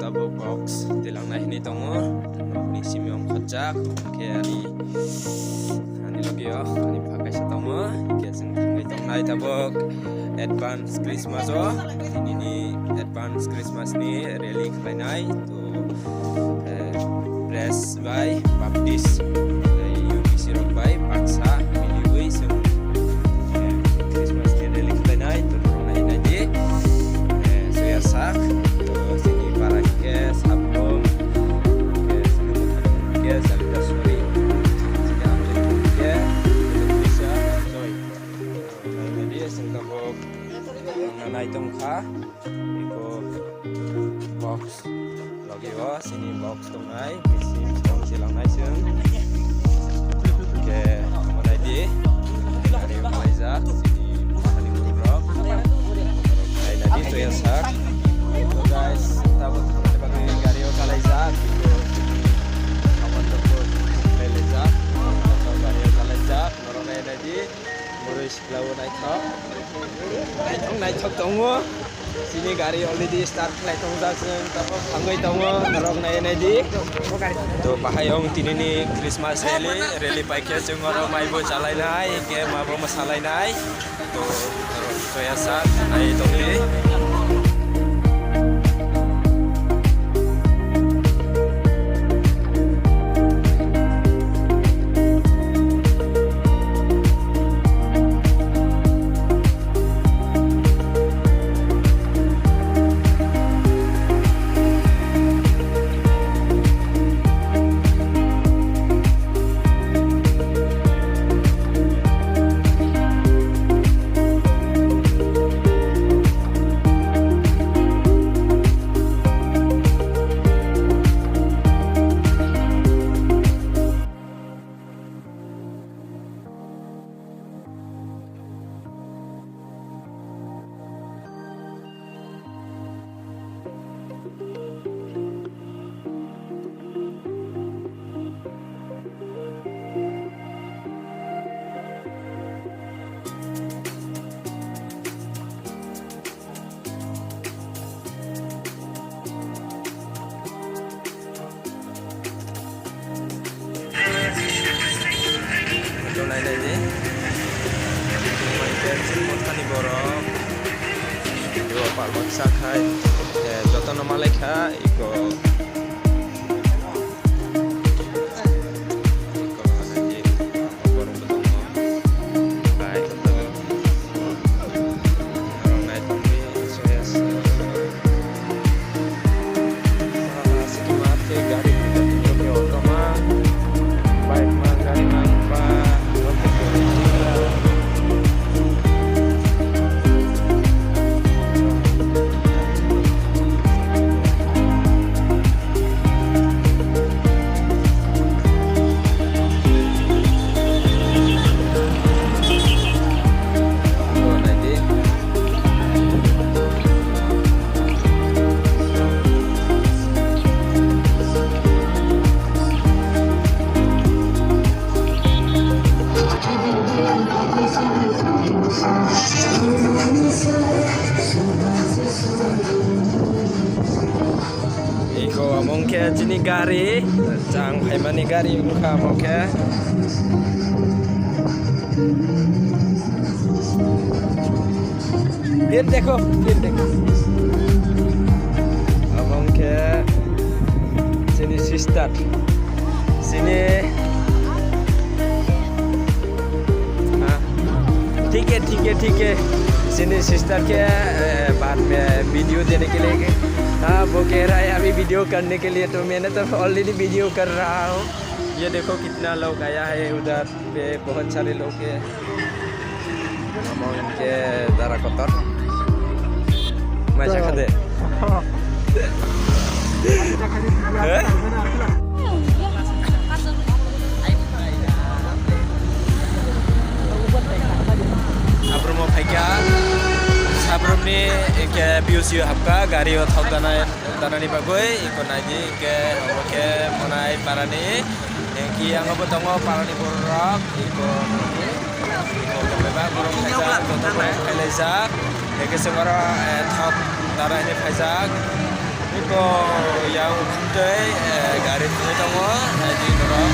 Tabuk box tilang naik ni tongo ni simiong kocak kari ani lagi ya ani pakai setongo kiaseng tangai tong naik tabuk advance Christmas ini advance Christmas ni really kainai tu bless by baptis dari UBC rock by paksa miliwi sung Christmas ni really kainai tu orang naik naji saya sak sabung salita sorry bisa joy jadi sengkabok nanai tongkha iko box lagi sini box tongai mesin tong silang nai sung oke mulai di dari Malaysia sini paling buruk naik nanti tuh ya sak so guys tabut sebagai gario kalajak itu kawan tersebut kalajak atau gario kalajak norong energi murus lawan naik thok tongo sini gari already start naik thong daseng tapi anggai tongo norong energi to pahayong tinini Christmas rally pakai jengoro maibo jalai nai ke mabo masalai nai to saya sat naik tongi naik aja main pensil montani borok dua pak baksa khai joto nama lekha iko mungkin jenis gari, cang hebat gari muka mungkin. Lihat deko. Mungkin jenis sister, sini. ठीक है sini sister के बाद में वीडियो देने के लिए हाँ वो कह रहा है अभी वीडियो करने के लिए तो मैंने तो ऑलरेडी वीडियो कर रहा हूँ ये देखो कितना लोग आया है उधर पे बहुत सारे लोग हैं हम उनके दारा कोतर मजा खाते Abrum sabrum ni ke biusio hapka gari othau tanani bagoi ikon aji ke oke monai parani ki ang obotongo parani borok ikon beba borok kaisa toto kailajak ke sengoro thok darani kaisa Iko yang kuntai garis ini tamu di dorong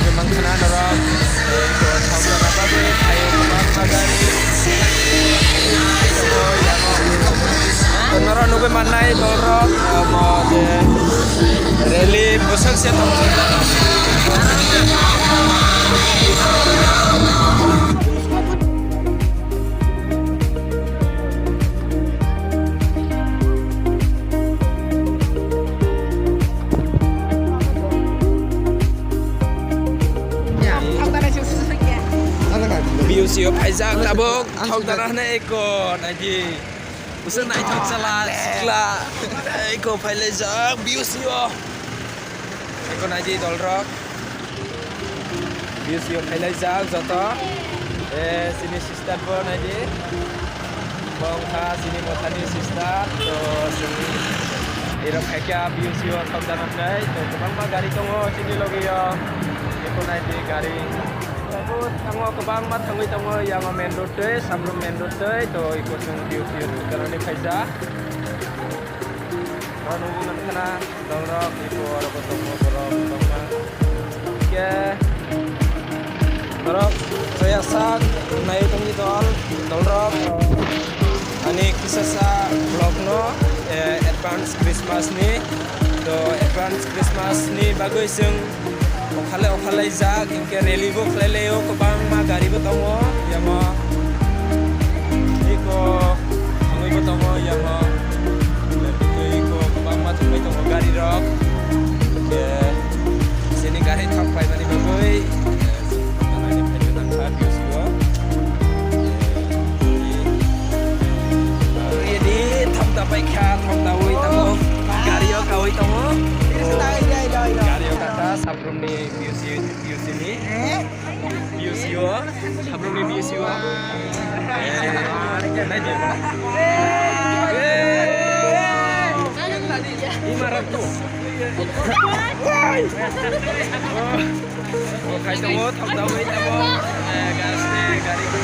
memang kena dorong iko sambil apa tuh ayo kemana magari iko yang dorong nube manai dorong mau de rally bosan sih tamu Biusio paizak tabok thau tanah na ekon aji usang nai thau chala sikla eko pailejak biusio ekon aji dolrok biusio pailejak joto sini sister bon aji bongha sini mothani sister to sini irok hekya biusio thau tanah nai to kebang ma gari tongo sini logiyo ekon aji gari tango kebang mat tango tango yang main road deh, sambil main road deh, to ikut yang view karena ini faisa. Kalau nunggu nanti kena download itu ada potong Oke, dorong saya sak naik tongi download. Ani kisah sa vlog no advance Christmas nih, to advance Christmas nih bagus yang Okale jak ingke rally bo khleleo kobang ma gari bo tongo yamo iko angoi bo tongo yamo iko kobang ma thongoi tongo gari rok ke sini gari thak pai mani bagoi tanah ini phejo nang kha biusio ini thak ta pai kha thak ta oi tongo gari yo ka oi tongo gari yo kata sabrum ni bius ini biusio sabrum ni biusio imarat tu oh kai tamo thak ta oi tamo gas ne gari ku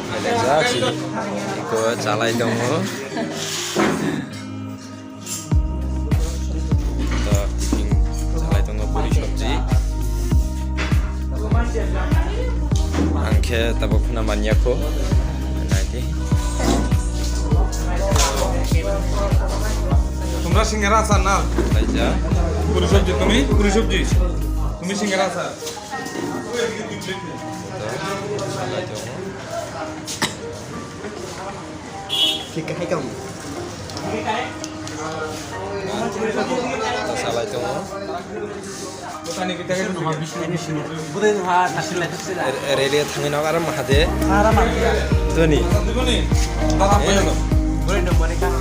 Kailajak sini. Ikut calai dong. Kita bikin calai dong puri sabji. Angke tabok namanya ko. Lagi. তোমরা সিঙ্গারা আচার না Kailajak. পুরি সবজি পুরি সবজি তুমি সিঙ্গারা আচার Calai dong. Calai dong. দোকানে কি টাকা Rele thangin nak aram mahade. Tuh nih. দিবনি দাদা পয়সা দাও